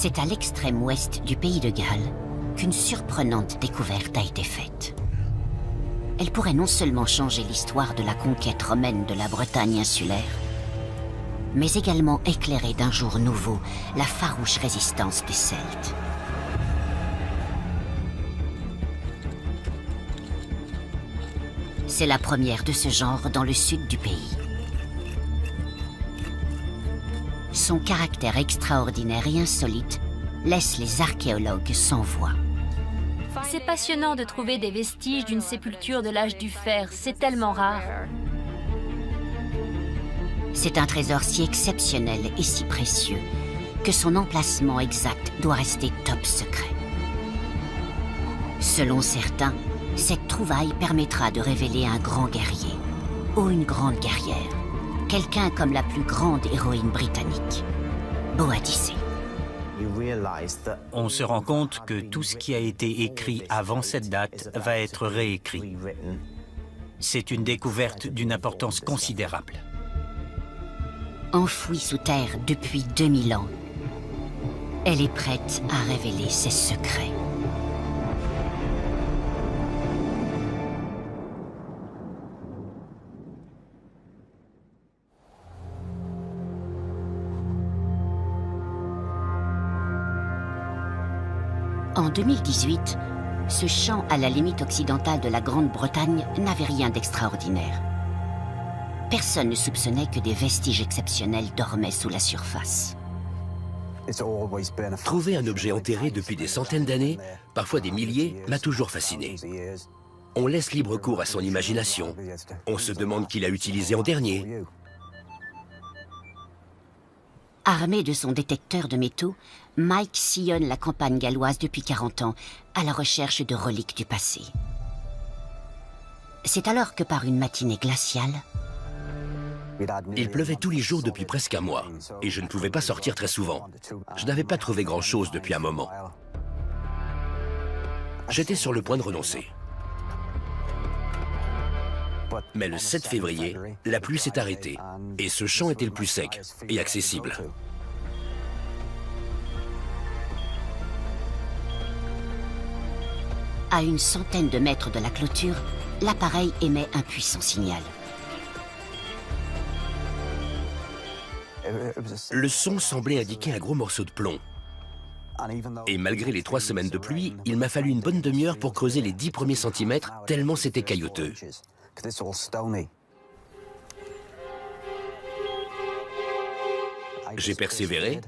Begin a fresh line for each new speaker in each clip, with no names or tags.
C'est à l'extrême ouest du pays de Galles qu'une surprenante découverte a été faite. Elle pourrait non seulement changer l'histoire de la conquête romaine de la Bretagne insulaire, mais également éclairer d'un jour nouveau la farouche résistance des Celtes. C'est la première de ce genre dans le sud du pays. Son caractère extraordinaire et insolite laisse les archéologues sans voix.
C'est passionnant de trouver des vestiges d'une sépulture de l'âge du fer, c'est tellement rare.
C'est un trésor si exceptionnel et si précieux que son emplacement exact doit rester top secret. Selon certains, cette trouvaille permettra de révéler un grand guerrier ou une grande guerrière, quelqu'un comme la plus grande héroïne britannique, Boadicée.
On se rend compte que tout ce qui a été écrit avant cette date va être réécrit. C'est une découverte d'une importance considérable.
Enfouie sous terre depuis 2000 ans, elle est prête à révéler ses secrets. En 2018, ce champ à la limite occidentale de la Grande-Bretagne n'avait rien d'extraordinaire. Personne ne soupçonnait que des vestiges exceptionnels dormaient sous la surface.
Trouver un objet enterré depuis des centaines d'années, parfois des milliers, m'a toujours fasciné. On laisse libre cours à son imagination. On se demande qui l'a utilisé en dernier.
Armé de son détecteur de métaux, Mike sillonne la campagne galloise depuis 40 ans, à la recherche de reliques du passé. C'est alors que par une matinée glaciale...
Il pleuvait tous les jours depuis presque un mois, et je ne pouvais pas sortir très souvent. Je n'avais pas trouvé grand-chose depuis un moment. J'étais sur le point de renoncer. Mais le 7 février, la pluie s'est arrêtée, et ce champ était le plus sec et accessible.
À une centaine de mètres de la clôture, l'appareil émet un puissant signal.
Le son semblait indiquer un gros morceau de plomb. Et malgré les 3 semaines de pluie, il m'a fallu une bonne demi-heure pour creuser les 10 premiers centimètres, tellement c'était caillouteux. J'ai persévéré,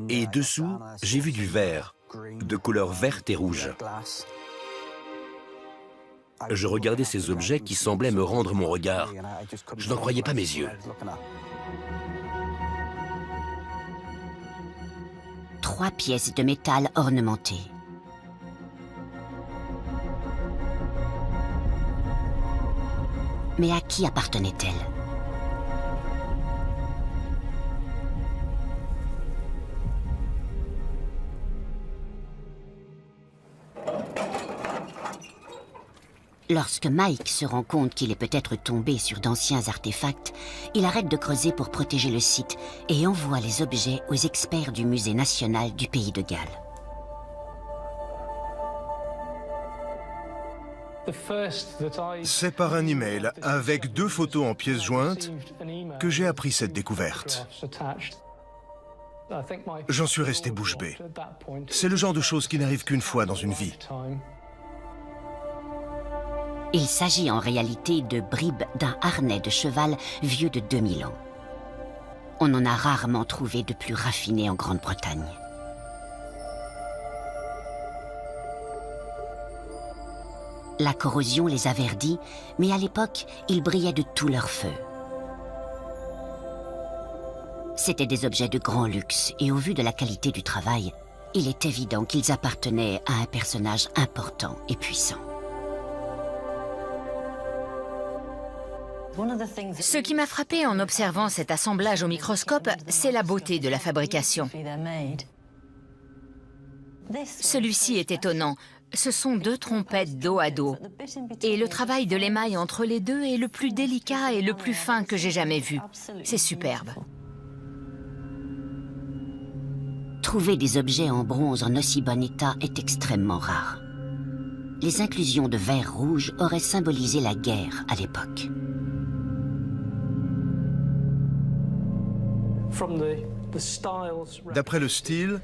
et dessous, j'ai vu du verre, de couleur verte et rouge. Je regardais ces objets qui semblaient me rendre mon regard. Je n'en croyais pas mes yeux.
3 pièces de métal ornementées. Mais à qui appartenait-elle? Lorsque Mike se rend compte qu'il est peut-être tombé sur d'anciens artefacts, il arrête de creuser pour protéger le site et envoie les objets aux experts du Musée national du pays de Galles.
C'est par un email avec 2 photos en pièces jointes que j'ai appris cette découverte. J'en suis resté bouche bée. C'est le genre de choses qui n'arrivent qu'une fois dans une vie.
Il s'agit en réalité de bribes d'un harnais de cheval vieux de 2000 ans. On en a rarement trouvé de plus raffiné en Grande-Bretagne. La corrosion les a verdis, mais à l'époque, ils brillaient de tout leur feu. C'étaient des objets de grand luxe et au vu de la qualité du travail, il est évident qu'ils appartenaient à un personnage important et puissant.
Ce qui m'a frappé en observant cet assemblage au microscope, c'est la beauté de la fabrication. Celui-ci est étonnant. Ce sont 2 trompettes dos à dos. Et le travail de l'émail entre les deux est le plus délicat et le plus fin que j'ai jamais vu. C'est superbe.
trouver des objets en bronze en aussi bon état est extrêmement rare. Les inclusions de verre rouge auraient symbolisé la guerre à l'époque.
D'après le style,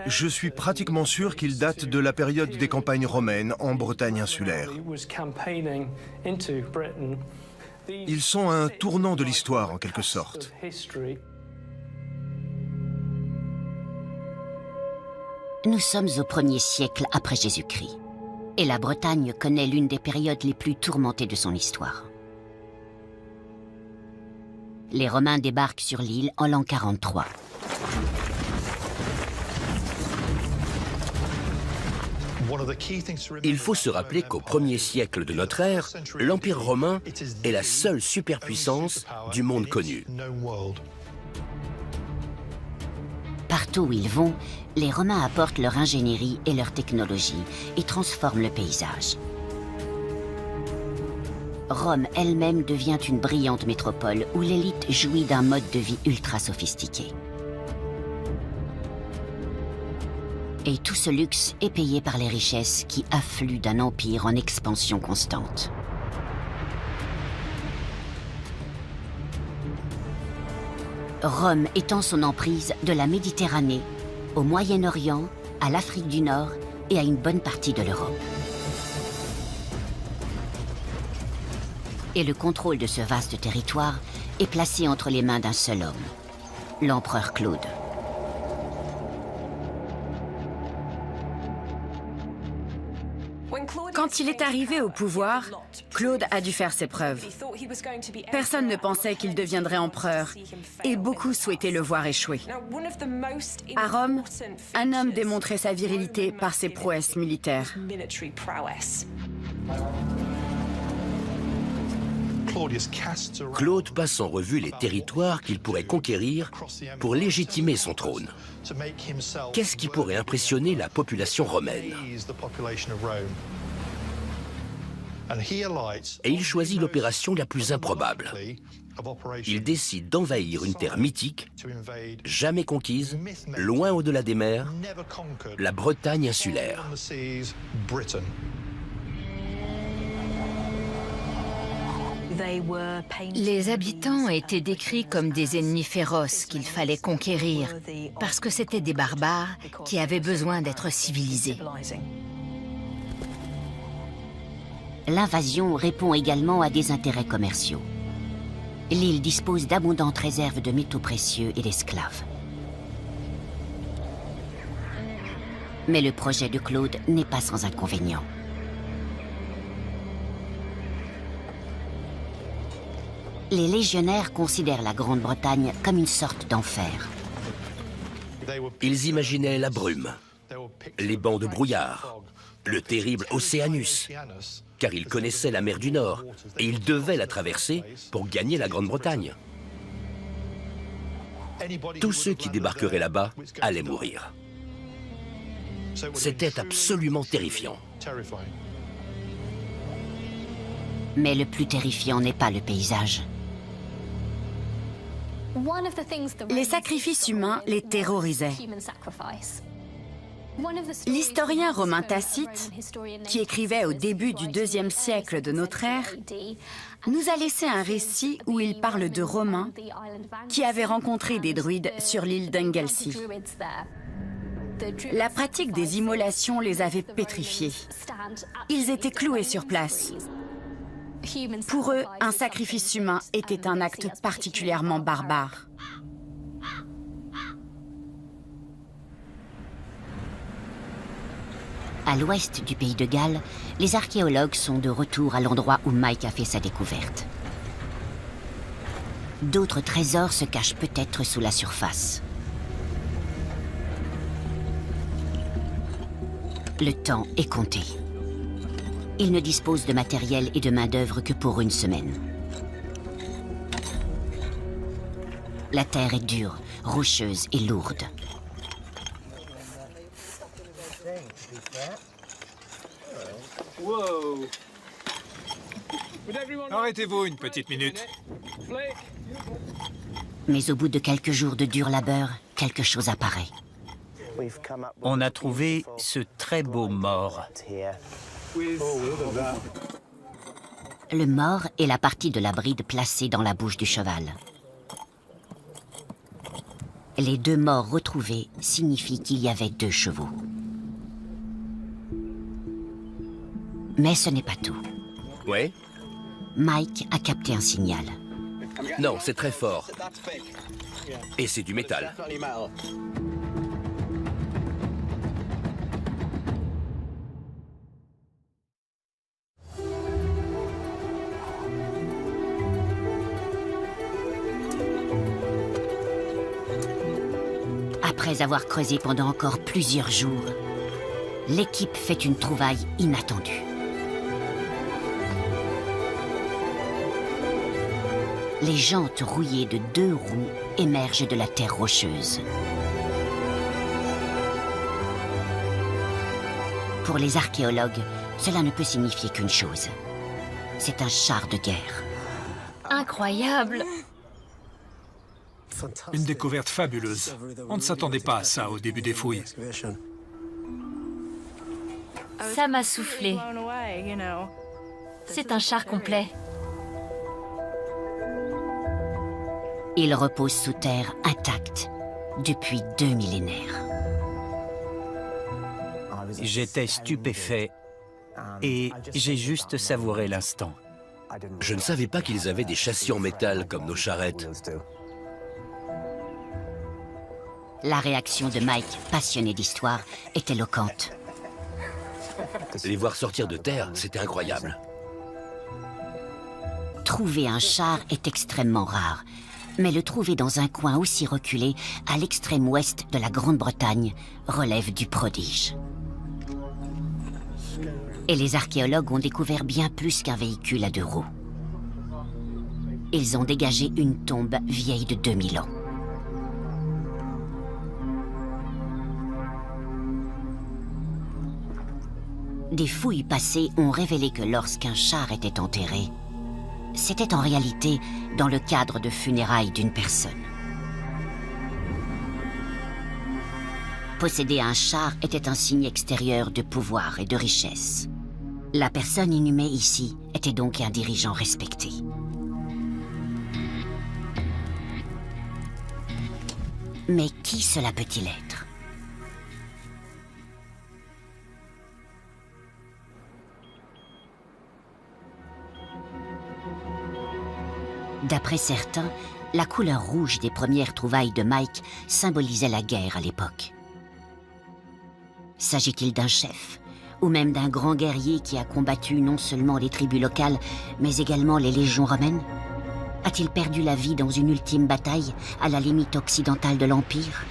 je suis pratiquement sûr qu'il date de la période des campagnes romaines en Bretagne insulaire. Ils sont à un tournant de l'histoire, en quelque sorte.
Nous sommes au 1er siècle après Jésus-Christ, et la Bretagne connaît l'une des périodes les plus tourmentées de son histoire. Les Romains débarquent sur l'île en l'an 43.
Il faut se rappeler qu'au 1er siècle de notre ère, l'Empire romain est la seule superpuissance du monde connu.
Partout où ils vont, les Romains apportent leur ingénierie et leur technologie et transforment le paysage. Rome elle-même devient une brillante métropole où l'élite jouit d'un mode de vie ultra sophistiqué. Et tout ce luxe est payé par les richesses qui affluent d'un empire en expansion constante. Rome étend son emprise de la Méditerranée au Moyen-Orient, à l'Afrique du Nord et à une bonne partie de l'Europe. Et le contrôle de ce vaste territoire est placé entre les mains d'un seul homme, l'empereur Claude.
Quand il est arrivé au pouvoir, Claude a dû faire ses preuves. Personne ne pensait qu'il deviendrait empereur et beaucoup souhaitaient le voir échouer. À Rome, un homme démontrait sa virilité par ses prouesses militaires.
Claude passe en revue les territoires qu'il pourrait conquérir pour légitimer son trône. Qu'est-ce qui pourrait impressionner la population romaine? Et il choisit l'opération la plus improbable. Il décide d'envahir une terre mythique, jamais conquise, loin au-delà des mers, la Bretagne insulaire.
Les habitants étaient décrits comme des ennemis féroces qu'il fallait conquérir, parce que c'étaient des barbares qui avaient besoin d'être civilisés.
L'invasion répond également à des intérêts commerciaux. L'île dispose d'abondantes réserves de métaux précieux et d'esclaves. Mais le projet de Claude n'est pas sans inconvénients. Les légionnaires considèrent la Grande-Bretagne comme une sorte d'enfer.
Ils imaginaient la brume, les bancs de brouillard, le terrible Océanus, car ils connaissaient la mer du Nord et ils devaient la traverser pour gagner la Grande-Bretagne. Tous ceux qui débarqueraient là-bas allaient mourir. C'était absolument terrifiant.
Mais le plus terrifiant n'est pas le paysage.
Les sacrifices humains les terrorisaient. L'historien romain Tacite, qui écrivait au début du IIe siècle de notre ère, nous a laissé un récit où il parle de Romains qui avaient rencontré des druides sur l'île d'Anglesey. La pratique des immolations les avait pétrifiés. Ils étaient cloués sur place. Pour eux, un sacrifice humain était un acte particulièrement barbare.
À l'ouest du pays de Galles, les archéologues sont de retour à l'endroit où Mike a fait sa découverte. D'autres trésors se cachent peut-être sous la surface. Le temps est compté. Il ne dispose de matériel et de main-d'œuvre que pour une semaine. La terre est dure, rocheuse et lourde.
Wow. Arrêtez-vous une petite minute.
Mais au bout de quelques jours de dur labeur, quelque chose apparaît.
On a trouvé ce très beau mort.
Le mort est la partie de la bride placée dans la bouche du cheval. Les 2 morts retrouvés signifient qu'il y avait 2 chevaux. Mais ce n'est pas tout.
Ouais?
Mike a capté un signal.
Non, c'est très fort. Et c'est du métal.
Après avoir creusé pendant encore plusieurs jours, l'équipe fait une trouvaille inattendue. Les jantes rouillées de 2 roues émergent de la terre rocheuse. Pour les archéologues, cela ne peut signifier qu'une chose. C'est un char de guerre.
Incroyable!
Une découverte fabuleuse. On ne s'attendait pas à ça au début des fouilles.
Ça m'a soufflé. C'est un char complet.
Il repose sous terre intact depuis 2 millénaires.
J'étais stupéfait et j'ai juste savouré l'instant.
Je ne savais pas qu'ils avaient des châssis en métal comme nos charrettes.
La réaction de Mike, passionné d'histoire, est éloquente.
Les voir sortir de terre, c'était incroyable.
Trouver un char est extrêmement rare, mais le trouver dans un coin aussi reculé, à l'extrême ouest de la Grande-Bretagne, relève du prodige. Et les archéologues ont découvert bien plus qu'un véhicule à 2 roues. Ils ont dégagé une tombe vieille de 2000 ans. Des fouilles passées ont révélé que lorsqu'un char était enterré, c'était en réalité dans le cadre de funérailles d'une personne. Posséder un char était un signe extérieur de pouvoir et de richesse. La personne inhumée ici était donc un dirigeant respecté. Mais qui cela peut-il être ? D'après certains, la couleur rouge des premières trouvailles de Mike symbolisait la guerre à l'époque. S'agit-il d'un chef, ou même d'un grand guerrier qui a combattu non seulement les tribus locales, mais également les légions romaines? A-t-il perdu la vie dans une ultime bataille à la limite occidentale de l'Empire?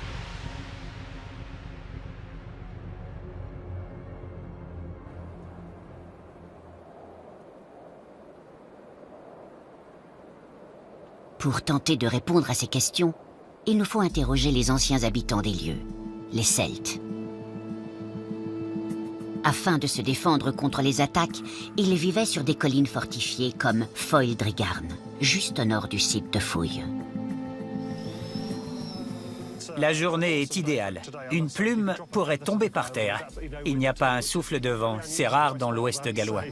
Pour tenter de répondre à ces questions, il nous faut interroger les anciens habitants des lieux, les Celtes. Afin de se défendre contre les attaques, ils vivaient sur des collines fortifiées comme Foildrigarn, juste au nord du site de fouilles.
La journée est idéale. Une plume pourrait tomber par terre. Il n'y a pas un souffle de vent, c'est rare dans l'ouest gallois.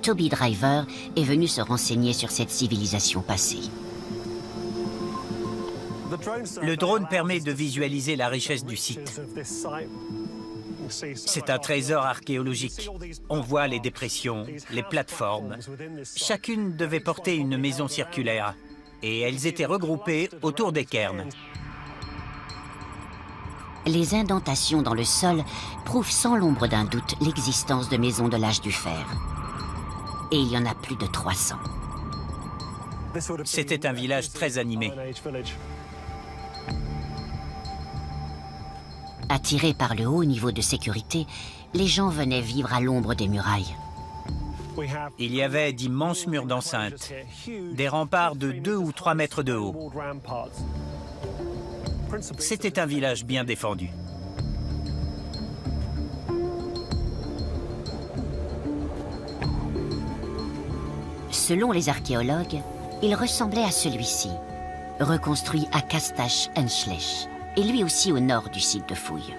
Toby Driver est venu se renseigner sur cette civilisation passée.
Le drone permet de visualiser la richesse du site. C'est un trésor archéologique. On voit les dépressions, les plateformes. Chacune devait porter une maison circulaire. Et elles étaient regroupées autour des cairns.
Les indentations dans le sol prouvent sans l'ombre d'un doute l'existence de maisons de l'âge du fer. Et il y en a plus de 300.
C'était un village très animé.
Attirés par le haut niveau de sécurité, les gens venaient vivre à l'ombre des murailles.
Il y avait d'immenses murs d'enceinte, des remparts de 2 ou 3 mètres de haut. C'était un village bien défendu.
Selon les archéologues, il ressemblait à celui-ci, reconstruit à Castach-en-Schlech, et lui aussi au nord du site de fouilles.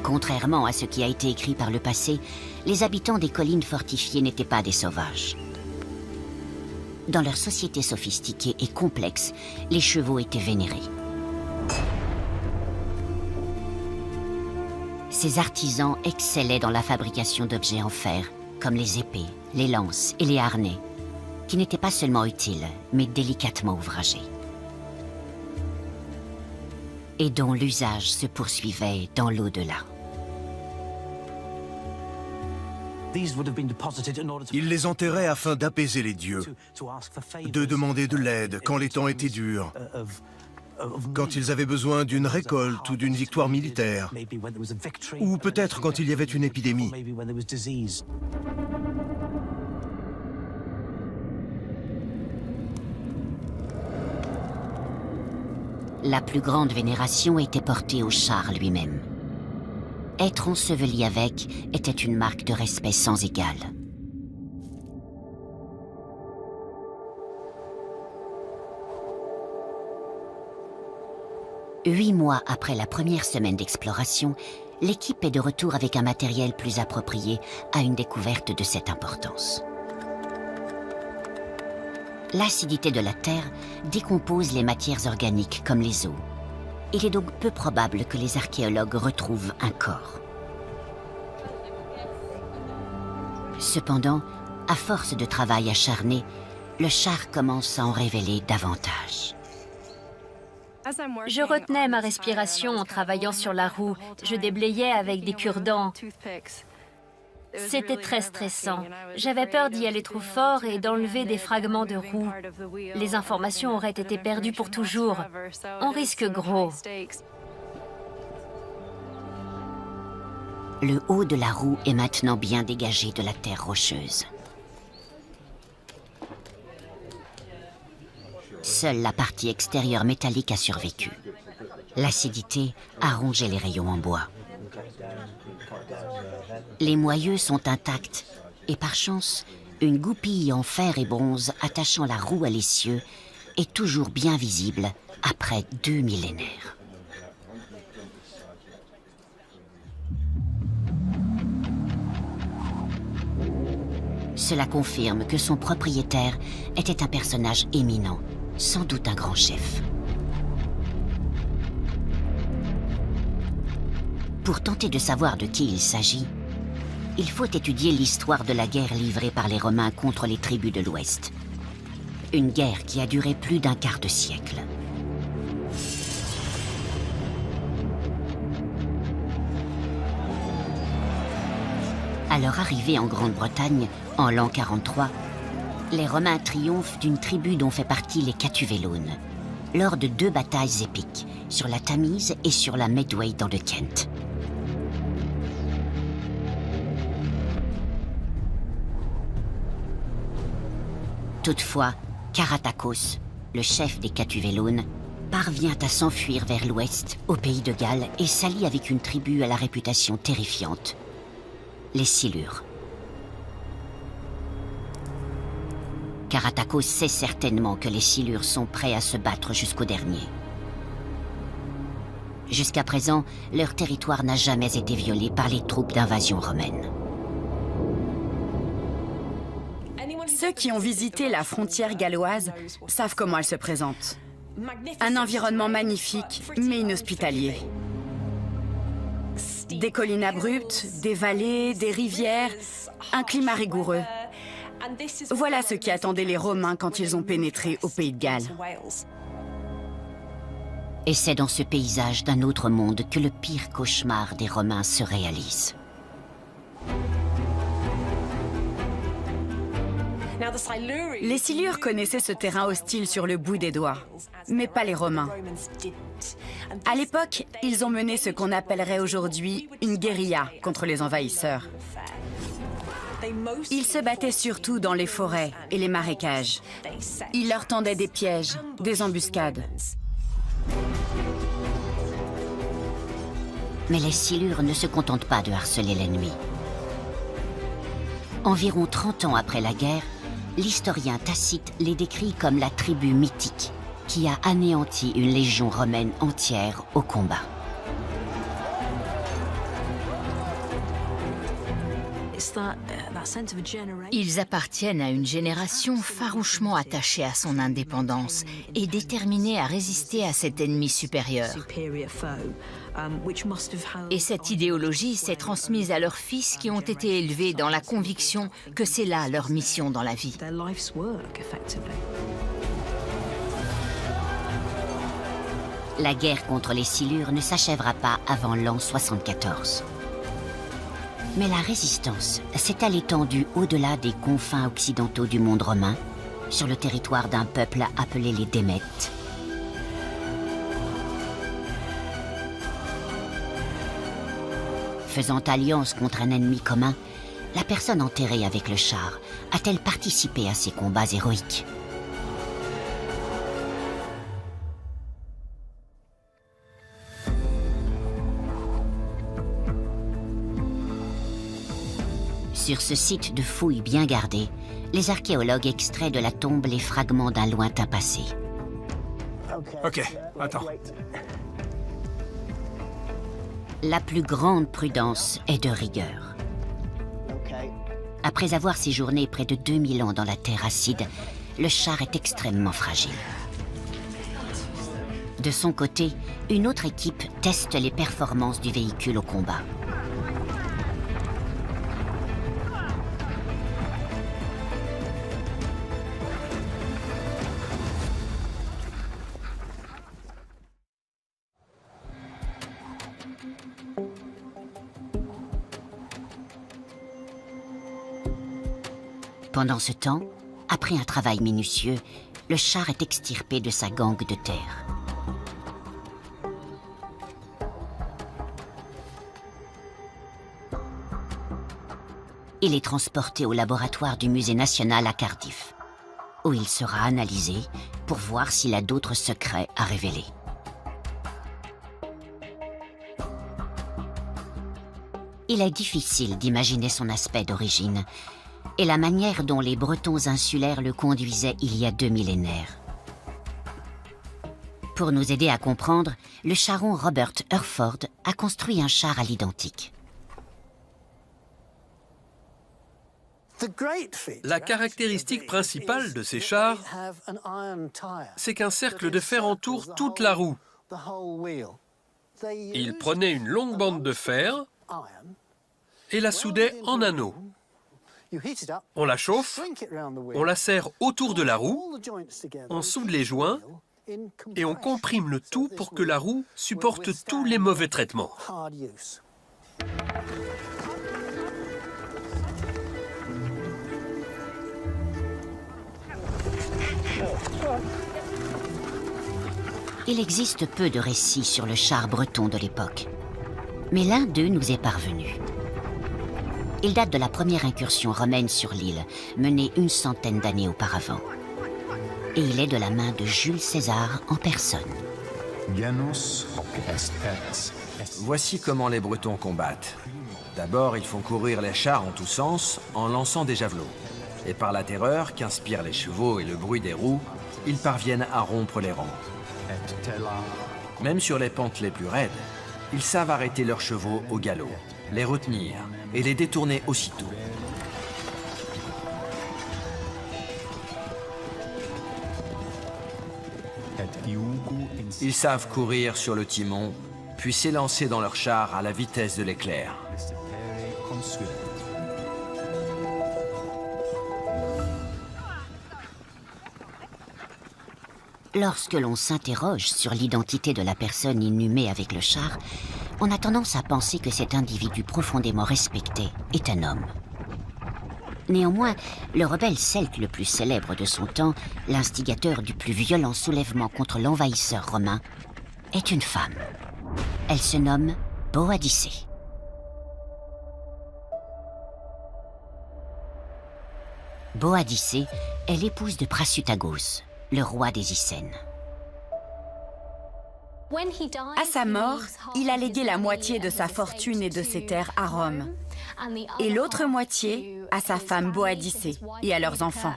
Contrairement à ce qui a été écrit par le passé, les habitants des collines fortifiées n'étaient pas des sauvages. Dans leur société sophistiquée et complexe, les chevaux étaient vénérés. Ces artisans excellaient dans la fabrication d'objets en fer, comme les épées, les lances et les harnais, qui n'étaient pas seulement utiles, mais délicatement ouvragés. Et dont l'usage se poursuivait dans l'au-delà.
Ils les enterraient afin d'apaiser les dieux, de demander de l'aide quand les temps étaient durs, quand ils avaient besoin d'une récolte ou d'une victoire militaire, ou peut-être quand il y avait une épidémie.
La plus grande vénération était portée au char lui-même. Être enseveli avec était une marque de respect sans égal. Huit mois après la première semaine d'exploration, l'équipe est de retour avec un matériel plus approprié à une découverte de cette importance. L'acidité de la terre décompose les matières organiques comme les os. Il est donc peu probable que les archéologues retrouvent un corps. Cependant, à force de travail acharné, le char commence à en révéler davantage.
Je retenais ma respiration en travaillant sur la roue. Je déblayais avec des cure-dents. C'était très stressant. J'avais peur d'y aller trop fort et d'enlever des fragments de roue. Les informations auraient été perdues pour toujours. On risque gros.
Le haut de la roue est maintenant bien dégagé de la terre rocheuse. Seule la partie extérieure métallique a survécu. L'acidité a rongé les rayons en bois. Les moyeux sont intacts et par chance, une goupille en fer et bronze attachant la roue à l'essieu est toujours bien visible après 2 millénaires. Cela confirme que son propriétaire était un personnage éminent, sans doute un grand chef. Pour tenter de savoir de qui il s'agit, il faut étudier l'histoire de la guerre livrée par les Romains contre les tribus de l'Ouest. Une guerre qui a duré plus d'un quart de siècle. À leur arrivée en Grande-Bretagne, en l'an 43, les Romains triomphent d'une tribu dont fait partie les Catuvellaunnes, lors de 2 batailles épiques, sur la Tamise et sur la Medway dans le Kent. Toutefois, Carathacos, le chef des Catuvellaunnes, parvient à s'enfuir vers l'ouest, au pays de Galles, et s'allie avec une tribu à la réputation terrifiante, les Silures. Carathacos sait certainement que les Silures sont prêts à se battre jusqu'au dernier. Jusqu'à présent, leur territoire n'a jamais été violé par les troupes d'invasion romaine.
Ceux qui ont visité la frontière galloise savent comment elle se présente. Un environnement magnifique, mais inhospitalier. Des collines abruptes, des vallées, des rivières, un climat rigoureux. Voilà ce qui attendait les Romains quand ils ont pénétré au pays de Galles.
Et c'est dans ce paysage d'un autre monde que le pire cauchemar des Romains se réalise.
Les Silures connaissaient ce terrain hostile sur le bout des doigts, mais pas les Romains. À l'époque, ils ont mené ce qu'on appellerait aujourd'hui une guérilla contre les envahisseurs. Ils se battaient surtout dans les forêts et les marécages. Ils leur tendaient des pièges, des embuscades.
Mais les Silures ne se contentent pas de harceler l'ennemi. Environ 30 ans après la guerre, l'historien Tacite les décrit comme la tribu mythique qui a anéanti une légion romaine entière au combat.
Ils appartiennent à une génération farouchement attachée à son indépendance et déterminée à résister à cet ennemi supérieur. Et cette idéologie s'est transmise à leurs fils qui ont été élevés dans la conviction que c'est là leur mission dans la vie.
La guerre contre les Silures ne s'achèvera pas avant l'an 74. Mais la résistance s'est-elle étendue au-delà des confins occidentaux du monde romain, sur le territoire d'un peuple appelé les Démètes. Faisant alliance contre un ennemi commun, la personne enterrée avec le char a-t-elle participé à ces combats héroïques? Sur ce site de fouilles bien gardé, les archéologues extraient de la tombe les fragments d'un lointain passé.
Ok, attends.
La plus grande prudence est de rigueur. Après avoir séjourné près de 2000 ans dans la terre acide, le char est extrêmement fragile. De son côté, une autre équipe teste les performances du véhicule au combat. Pendant ce temps, après un travail minutieux, le char est extirpé de sa gangue de terre. Il est transporté au laboratoire du Musée national à Cardiff, où il sera analysé pour voir s'il a d'autres secrets à révéler. Il est difficile d'imaginer son aspect d'origine, et la manière dont les Bretons insulaires le conduisaient il y a 2 millénaires. Pour nous aider à comprendre, le charron Robert Hurford a construit un char à l'identique.
La caractéristique principale de ces chars, c'est qu'un cercle de fer entoure toute la roue. Ils prenaient une longue bande de fer et la soudaient en anneaux. On la chauffe, on la serre autour de la roue, on soude les joints et on comprime le tout pour que la roue supporte tous les mauvais traitements.
Il existe peu de récits sur le char breton de l'époque, mais l'un d'eux nous est parvenu. Il date de la première incursion romaine sur l'île, menée une centaine d'années auparavant. Et il est de la main de Jules César en personne.
Voici comment les Bretons combattent. D'abord, ils font courir les chars en tous sens en lançant des javelots. Et par la terreur qu'inspirent les chevaux et le bruit des roues, ils parviennent à rompre les rangs. Même sur les pentes les plus raides, ils savent arrêter leurs chevaux au galop, les retenir et les détourner aussitôt. Ils savent courir sur le timon, puis s'élancer dans leur char à la vitesse de l'éclair.
Lorsque l'on s'interroge sur l'identité de la personne inhumée avec le char, on a tendance à penser que cet individu profondément respecté est un homme. Néanmoins, le rebelle celte le plus célèbre de son temps, l'instigateur du plus violent soulèvement contre l'envahisseur romain, est une femme. Elle se nomme Boadicée. Boadicée est l'épouse de Prasutagos, le roi des Icènes.
À sa mort, il a légué la moitié de sa fortune et de ses terres à Rome, et l'autre moitié à sa femme Boadicée et à leurs enfants.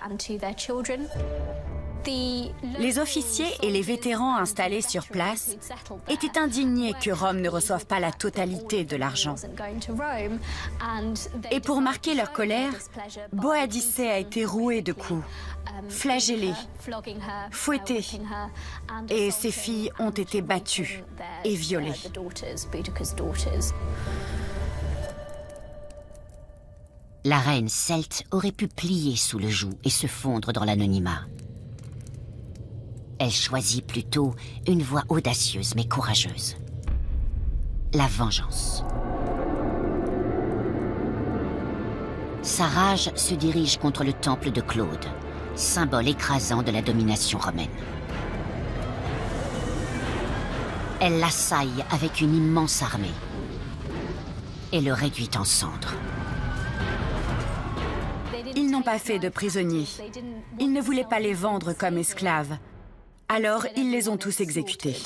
Les officiers et les vétérans installés sur place étaient indignés que Rome ne reçoive pas la totalité de l'argent. Et pour marquer leur colère, Boadicée a été rouée de coups, flagellée, fouettée, et ses filles ont été battues et violées.
La reine celte aurait pu plier sous le joug et se fondre dans l'anonymat. Elle choisit plutôt une voie audacieuse mais courageuse. La vengeance. Sa rage se dirige contre le temple de Claude, symbole écrasant de la domination romaine. Elle l'assaille avec une immense armée et le réduit en cendres.
Ils n'ont pas fait de prisonniers. Ils ne voulaient pas les vendre comme esclaves. Alors, ils les ont tous exécutés.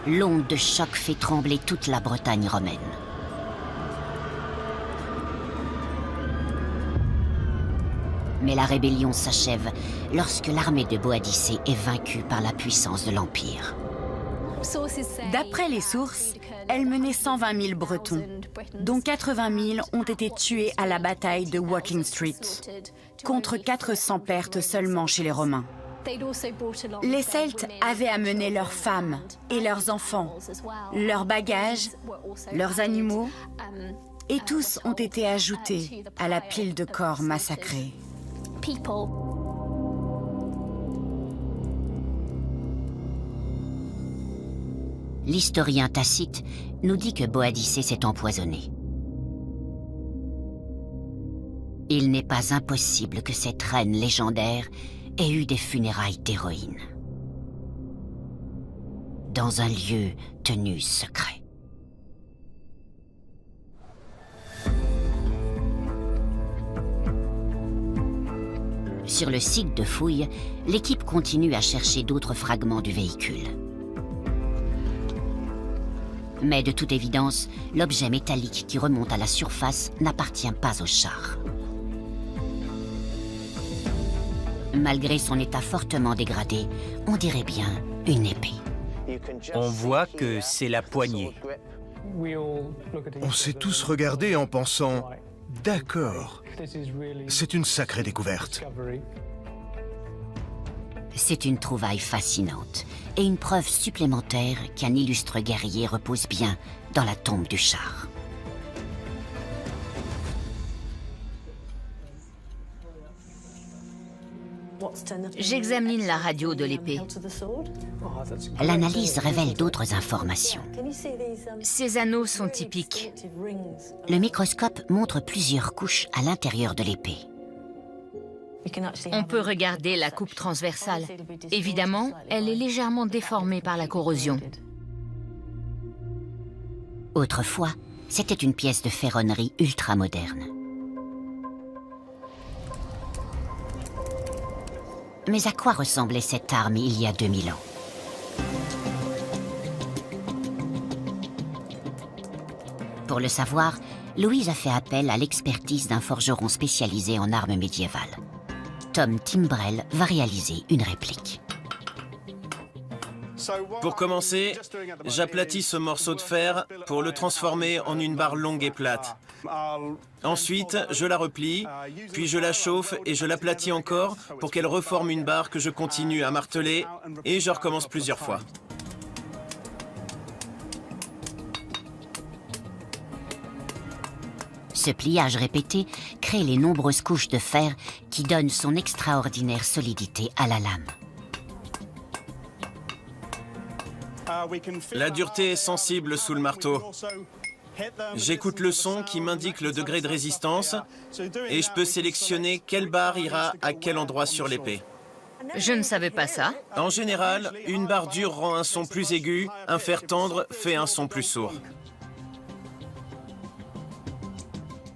L'onde de choc fait trembler toute la Bretagne romaine. Mais la rébellion s'achève lorsque l'armée de Boadicée est vaincue par la puissance de l'Empire.
D'après les sources, elle menait 120 000 Bretons, dont 80 000 ont été tués à la bataille de Woking Street, contre 400 pertes seulement chez les Romains. Les Celtes avaient amené leurs femmes et leurs enfants, leurs bagages, leurs animaux, et tous ont été ajoutés à la pile de corps massacrés.
L'historien Tacite nous dit que Boadicée s'est empoisonnée. Il n'est pas impossible que cette reine légendaire ait eu des funérailles d'héroïne, dans un lieu tenu secret. Sur le site de fouilles, l'équipe continue à chercher d'autres fragments du véhicule. Mais de toute évidence, l'objet métallique qui remonte à la surface n'appartient pas au char. Malgré son état fortement dégradé, on dirait bien une épée.
On voit que c'est la poignée.
On s'est tous regardés en pensant « D'accord, c'est une sacrée découverte ».
C'est une trouvaille fascinante et une preuve supplémentaire qu'un illustre guerrier repose bien dans la tombe du char.
J'examine la radio de l'épée.
L'analyse révèle d'autres informations.
Ces anneaux sont typiques.
Le microscope montre plusieurs couches à l'intérieur de l'épée.
On peut regarder la coupe transversale. Évidemment, elle est légèrement déformée par la corrosion.
Autrefois, c'était une pièce de ferronnerie ultramoderne. Mais à quoi ressemblait cette arme il y a 2000 ans? Pour le savoir, Louise a fait appel à l'expertise d'un forgeron spécialisé en armes médiévales. Tom Timbrell va réaliser une réplique.
Pour commencer, j'aplatis ce morceau de fer pour le transformer en une barre longue et plate. Ensuite, je la replie, puis je la chauffe et je l'aplatis encore pour qu'elle reforme une barre que je continue à marteler et je recommence plusieurs fois.
Ce pliage répété crée les nombreuses couches de fer qui donnent son extraordinaire solidité à la lame.
La dureté est sensible sous le marteau. J'écoute le son qui m'indique le degré de résistance et je peux sélectionner quelle barre ira à quel endroit sur l'épée.
Je ne savais pas ça.
En général, une barre dure rend un son plus aigu, un fer tendre fait un son plus sourd.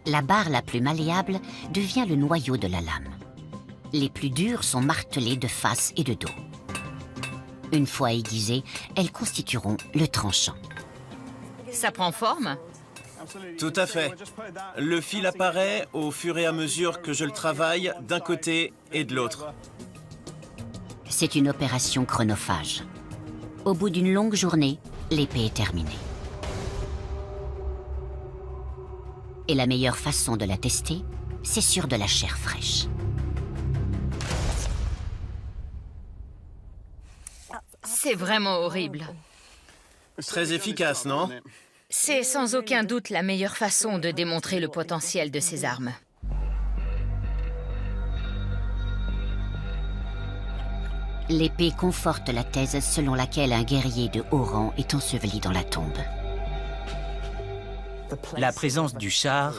La barre la plus malléable devient le noyau de la lame. Les plus dures sont martelées de face et de dos. Une fois aiguisées, elles constitueront le tranchant.
Ça prend forme?
Tout à fait. Le fil apparaît au fur et à mesure que je le travaille d'un côté et de l'autre.
C'est une opération chronophage. Au bout d'une longue journée, l'épée est terminée. Et la meilleure façon de la tester, c'est sur de la chair fraîche.
C'est vraiment horrible.
Très efficace, non?
C'est sans aucun doute la meilleure façon de démontrer le potentiel de ces armes.
L'épée conforte la thèse selon laquelle un guerrier de haut rang est enseveli dans la tombe.
La présence du char,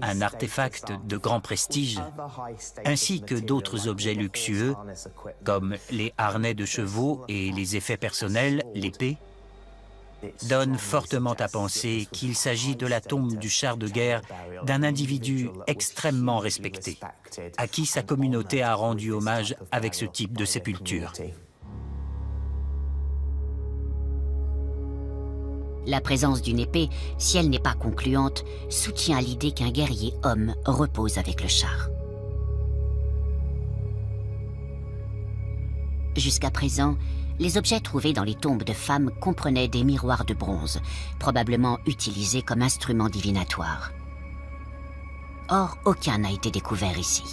un artefact de grand prestige, ainsi que d'autres objets luxueux, comme les harnais de chevaux et les effets personnels, l'épée, donne fortement à penser qu'il s'agit de la tombe du char de guerre d'un individu extrêmement respecté, à qui sa communauté a rendu hommage avec ce type de sépulture.
La présence d'une épée, si elle n'est pas concluante, soutient l'idée qu'un guerrier homme repose avec le char. Jusqu'à présent, les objets trouvés dans les tombes de femmes comprenaient des miroirs de bronze, probablement utilisés comme instruments divinatoires. Or, aucun n'a été découvert ici.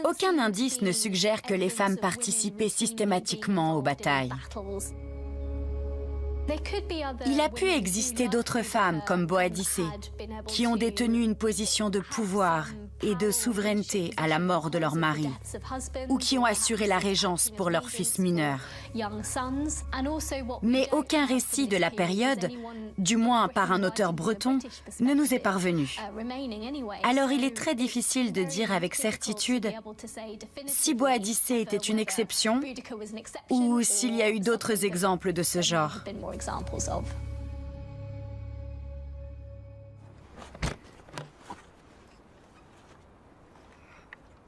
Aucun indice ne suggère que les femmes participaient systématiquement aux batailles. Il a pu exister d'autres femmes, comme Boadicée, qui ont détenu une position de pouvoir et de souveraineté à la mort de leur mari, ou qui ont assuré la régence pour leurs fils mineurs. Mais aucun récit de la période, du moins par un auteur breton, ne nous est parvenu. Alors il est très difficile de dire avec certitude si Boadicée était une exception ou s'il y a eu d'autres exemples de ce genre.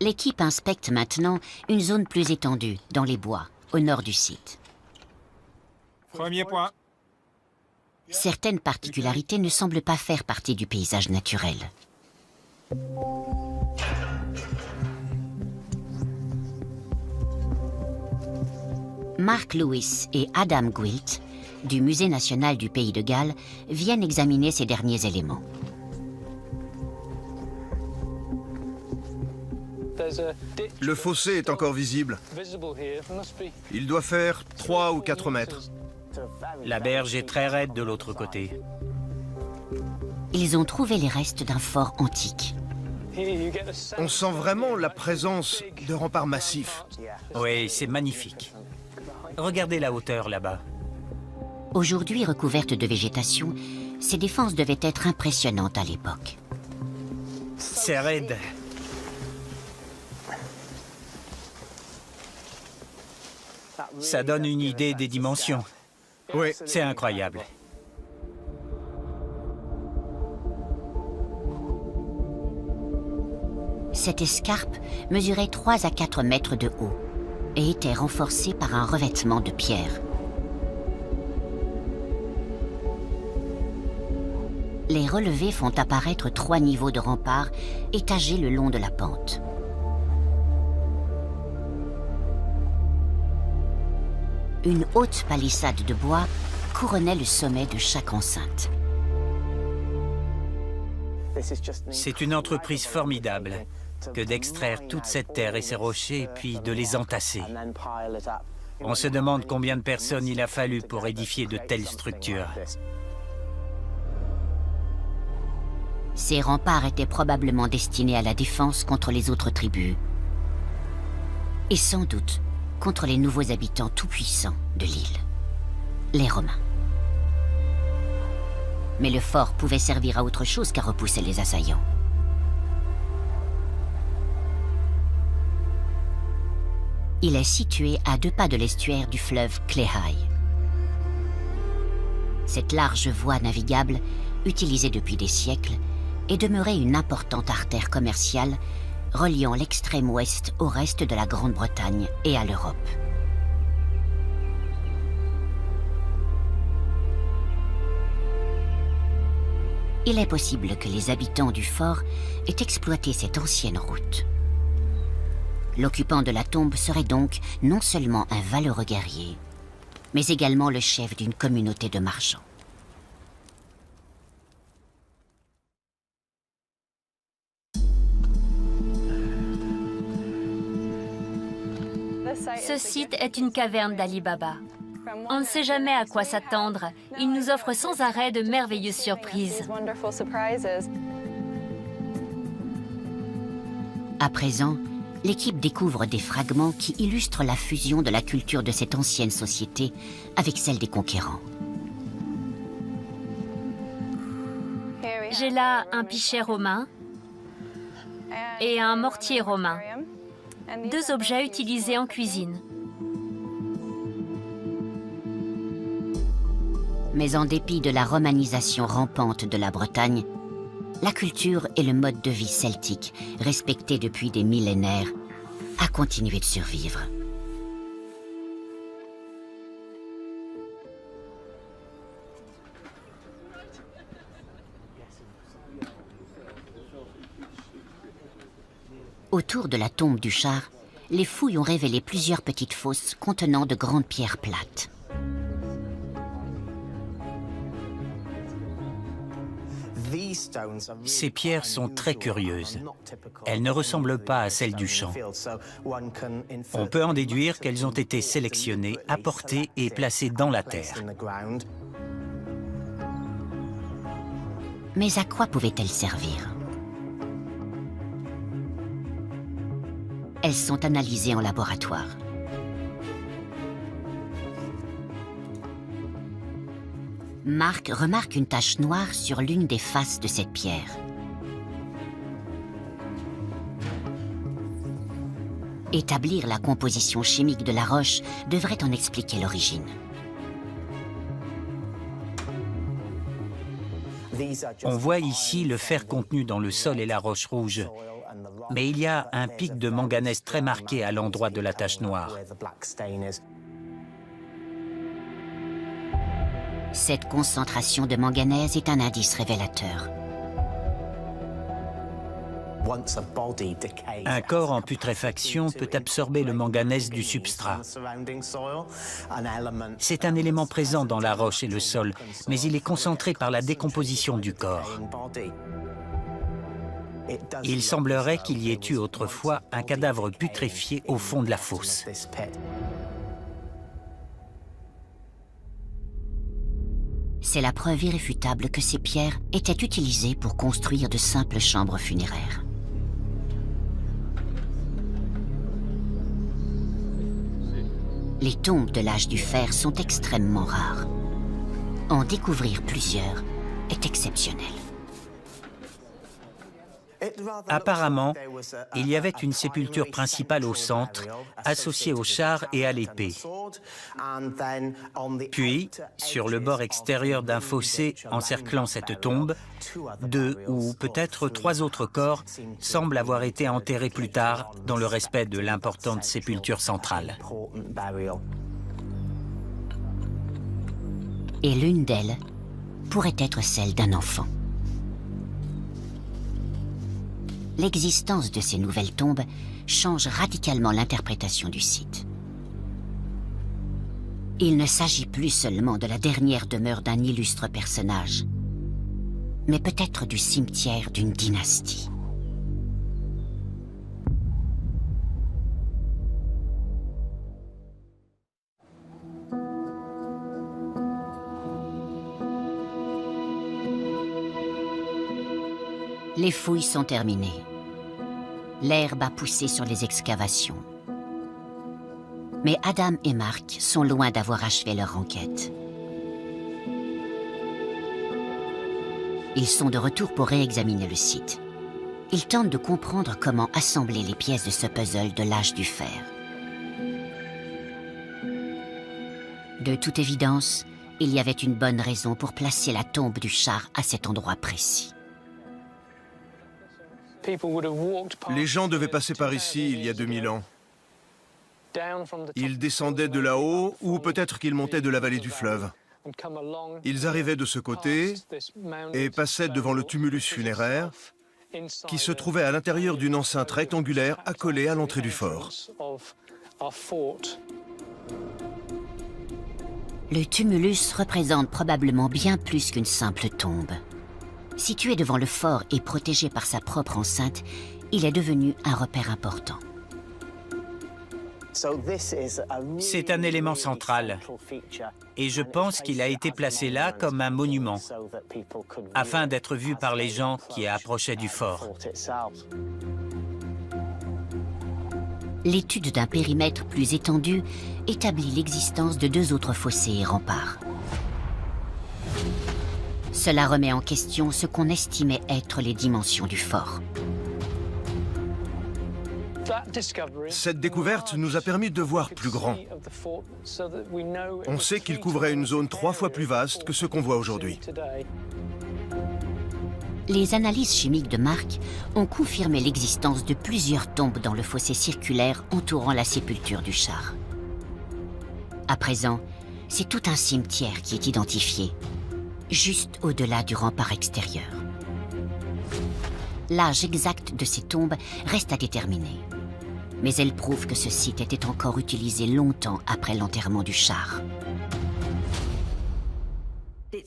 L'équipe inspecte maintenant une zone plus étendue, dans les bois, au nord du site.
Premier point.
Certaines particularités ne semblent pas faire partie du paysage naturel. Mark Lewis et Adam Gwilt, du Musée national du Pays de Galles, viennent examiner ces derniers éléments.
Le fossé est encore visible. Il doit faire 3 ou 4 mètres.
La berge est très raide de l'autre côté.
Ils ont trouvé les restes d'un fort antique.
On sent vraiment la présence de remparts massifs.
Oui, c'est magnifique. Regardez la hauteur là-bas.
Aujourd'hui recouvertes de végétation, ces défenses devaient être impressionnantes à l'époque.
C'est raide. Ça donne une idée des dimensions.
Oui,
c'est incroyable.
Cette escarpe mesurait 3 à 4 mètres de haut et était renforcée par un revêtement de pierre. Les relevés font apparaître 3 niveaux de remparts étagés le long de la pente. Une haute palissade de bois couronnait le sommet de chaque enceinte.
C'est une entreprise formidable que d'extraire toute cette terre et ces rochers, puis de les entasser. On se demande combien de personnes il a fallu pour édifier de telles structures.
Ces remparts étaient probablement destinés à la défense contre les autres tribus. Et sans doute contre les nouveaux habitants tout-puissants de l'île, les Romains. Mais le fort pouvait servir à autre chose qu'à repousser les assaillants. Il est situé à 2 pas de l'estuaire du fleuve Cléhaï. Cette large voie navigable, utilisée depuis des siècles, est demeurée une importante artère commerciale reliant l'extrême ouest au reste de la Grande-Bretagne et à l'Europe. Il est possible que les habitants du fort aient exploité cette ancienne route. L'occupant de la tombe serait donc non seulement un valeureux guerrier, mais également le chef d'une communauté de marchands.
Ce site est une caverne d'Ali Baba. On ne sait jamais à quoi s'attendre. Il nous offre sans arrêt de merveilleuses surprises.
À présent, l'équipe découvre des fragments qui illustrent la fusion de la culture de cette ancienne société avec celle des conquérants.
J'ai là un pichet romain et un mortier romain. 2 objets utilisés en cuisine.
Mais en dépit de la romanisation rampante de la Bretagne, la culture et le mode de vie celtique, respectés depuis des millénaires, a continué de survivre. Autour de la tombe du char, les fouilles ont révélé plusieurs petites fosses contenant de grandes pierres plates.
Ces pierres sont très curieuses. Elles ne ressemblent pas à celles du champ. On peut en déduire qu'elles ont été sélectionnées, apportées et placées dans la terre.
Mais à quoi pouvaient-elles servir? Elles sont analysées en laboratoire. Marc remarque une tache noire sur l'une des faces de cette pierre. Établir la composition chimique de la roche devrait en expliquer l'origine.
On voit ici le fer contenu dans le sol et la roche rouge. Mais il y a un pic de manganèse très marqué à l'endroit de la tache noire.
Cette concentration de manganèse est un indice révélateur.
Un corps en putréfaction peut absorber le manganèse du substrat. C'est un élément présent dans la roche et le sol, mais il est concentré par la décomposition du corps. Il semblerait qu'il y ait eu autrefois un cadavre putréfié au fond de la fosse.
C'est la preuve irréfutable que ces pierres étaient utilisées pour construire de simples chambres funéraires. Les tombes de l'âge du fer sont extrêmement rares. En découvrir plusieurs est exceptionnel.
Apparemment, il y avait une sépulture principale au centre, associée au char et à l'épée. Puis, sur le bord extérieur d'un fossé encerclant cette tombe, 2 ou peut-être 3 autres corps semblent avoir été enterrés plus tard dans le respect de l'importante sépulture centrale.
Et l'une d'elles pourrait être celle d'un enfant. L'existence de ces nouvelles tombes change radicalement l'interprétation du site. Il ne s'agit plus seulement de la dernière demeure d'un illustre personnage, mais peut-être du cimetière d'une dynastie. Les fouilles sont terminées. L'herbe a poussé sur les excavations. Mais Adam et Marc sont loin d'avoir achevé leur enquête. Ils sont de retour pour réexaminer le site. Ils tentent de comprendre comment assembler les pièces de ce puzzle de l'âge du fer. De toute évidence, il y avait une bonne raison pour placer la tombe du char à cet endroit précis.
Les gens devaient passer par ici il y a 2000 ans. Ils descendaient de là-haut ou peut-être qu'ils montaient de la vallée du fleuve. Ils arrivaient de ce côté et passaient devant le tumulus funéraire qui se trouvait à l'intérieur d'une enceinte rectangulaire accolée à l'entrée du fort.
Le tumulus représente probablement bien plus qu'une simple tombe. Situé devant le fort et protégé par sa propre enceinte, il est devenu un repère important.
C'est un élément central et je pense qu'il a été placé là comme un monument afin d'être vu par les gens qui approchaient du fort.
L'étude d'un périmètre plus étendu établit l'existence de 2 autres fossés et remparts. Cela remet en question ce qu'on estimait être les dimensions du fort.
Cette découverte nous a permis de voir plus grand. On sait qu'il couvrait une zone 3 fois plus vaste que ce qu'on voit aujourd'hui.
Les analyses chimiques de Mark ont confirmé l'existence de plusieurs tombes dans le fossé circulaire entourant la sépulture du char. À présent, c'est tout un cimetière qui est identifié, juste au-delà du rempart extérieur. L'âge exact de ces tombes reste à déterminer, mais elles prouvent que ce site était encore utilisé longtemps après l'enterrement du char.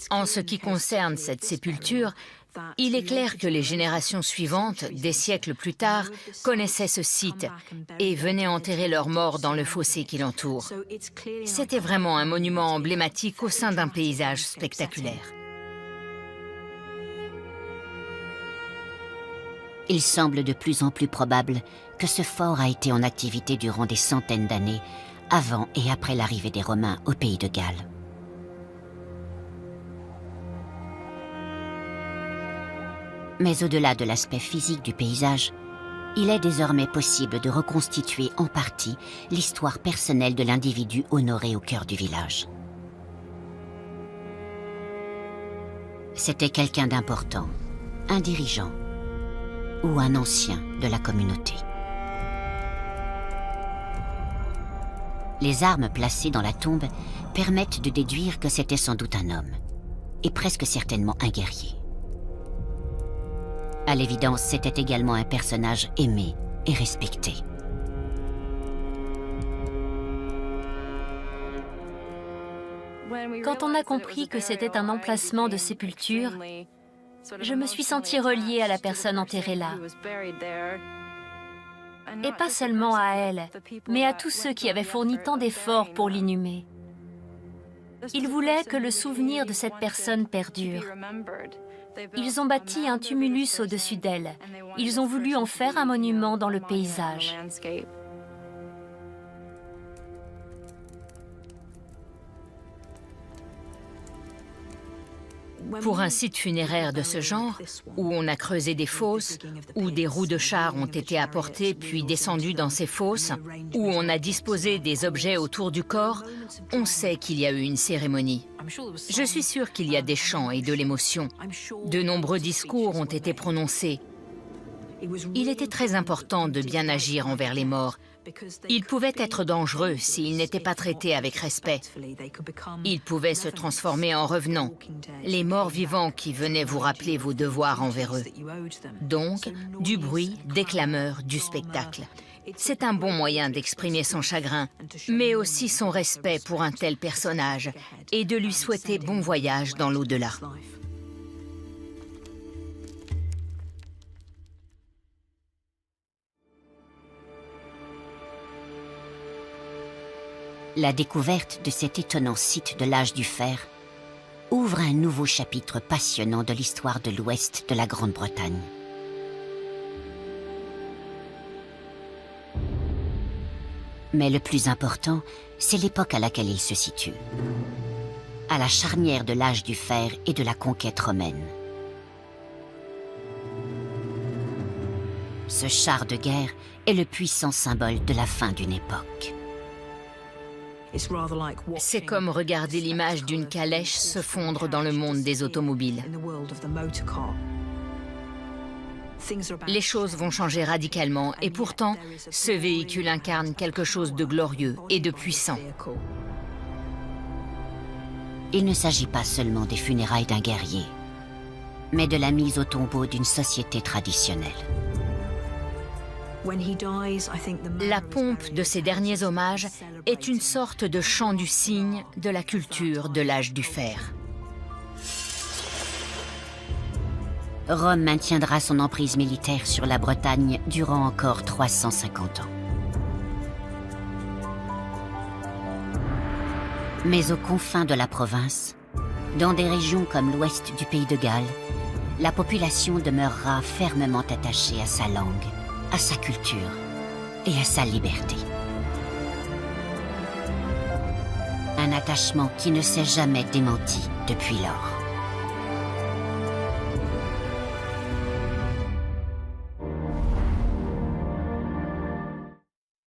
En ce qui concerne cette sépulture, il est clair que les générations suivantes, des siècles plus tard, connaissaient ce site et venaient enterrer leurs morts dans le fossé qui l'entoure. C'était vraiment un monument emblématique au sein d'un paysage spectaculaire.
Il semble de plus en plus probable que ce fort a été en activité durant des centaines d'années, avant et après l'arrivée des Romains au pays de Galles. Mais au-delà de l'aspect physique du paysage, il est désormais possible de reconstituer en partie l'histoire personnelle de l'individu honoré au cœur du village. C'était quelqu'un d'important, un dirigeant ou un ancien de la communauté. Les armes placées dans la tombe permettent de déduire que c'était sans doute un homme, et presque certainement un guerrier. À l'évidence, c'était également un personnage aimé et respecté.
Quand on a compris que c'était un emplacement de sépulture, je me suis sentie reliée à la personne enterrée là. Et pas seulement à elle, mais à tous ceux qui avaient fourni tant d'efforts pour l'inhumer. Ils voulaient que le souvenir de cette personne perdure. Ils ont bâti un tumulus au-dessus d'elle. Ils ont voulu en faire un monument dans le paysage.
Pour un site funéraire de ce genre, où on a creusé des fosses, où des roues de char ont été apportées puis descendues dans ces fosses, où on a disposé des objets autour du corps, on sait qu'il y a eu une cérémonie. Je suis sûre qu'il y a des chants et de l'émotion. De nombreux discours ont été prononcés. Il était très important de bien agir envers les morts. Ils pouvaient être dangereux s'ils n'étaient pas traités avec respect. Ils pouvaient se transformer en revenants, les morts vivants qui venaient vous rappeler vos devoirs envers eux. Donc, du bruit, des clameurs, du spectacle. C'est un bon moyen d'exprimer son chagrin, mais aussi son respect pour un tel personnage et de lui souhaiter bon voyage dans l'au-delà.
La découverte de cet étonnant site de l'âge du fer ouvre un nouveau chapitre passionnant de l'histoire de l'ouest de la Grande-Bretagne. Mais le plus important, c'est l'époque à laquelle il se situe. À la charnière de l'âge du fer et de la conquête romaine. Ce char de guerre est le puissant symbole de la fin d'une époque.
C'est comme regarder l'image d'une calèche se fondre dans le monde des automobiles. Les choses vont changer radicalement et pourtant, ce véhicule incarne quelque chose de glorieux et de puissant.
Il ne s'agit pas seulement des funérailles d'un guerrier, mais de la mise au tombeau d'une société traditionnelle.
La pompe de ces derniers hommages est une sorte de chant du cygne de la culture de l'âge du fer.
Rome maintiendra son emprise militaire sur la Bretagne durant encore 350 ans. Mais aux confins de la province, dans des régions comme l'ouest du pays de Galles, la population demeurera fermement attachée à sa langue, à sa culture et à sa liberté. Un attachement qui ne s'est jamais démenti depuis lors.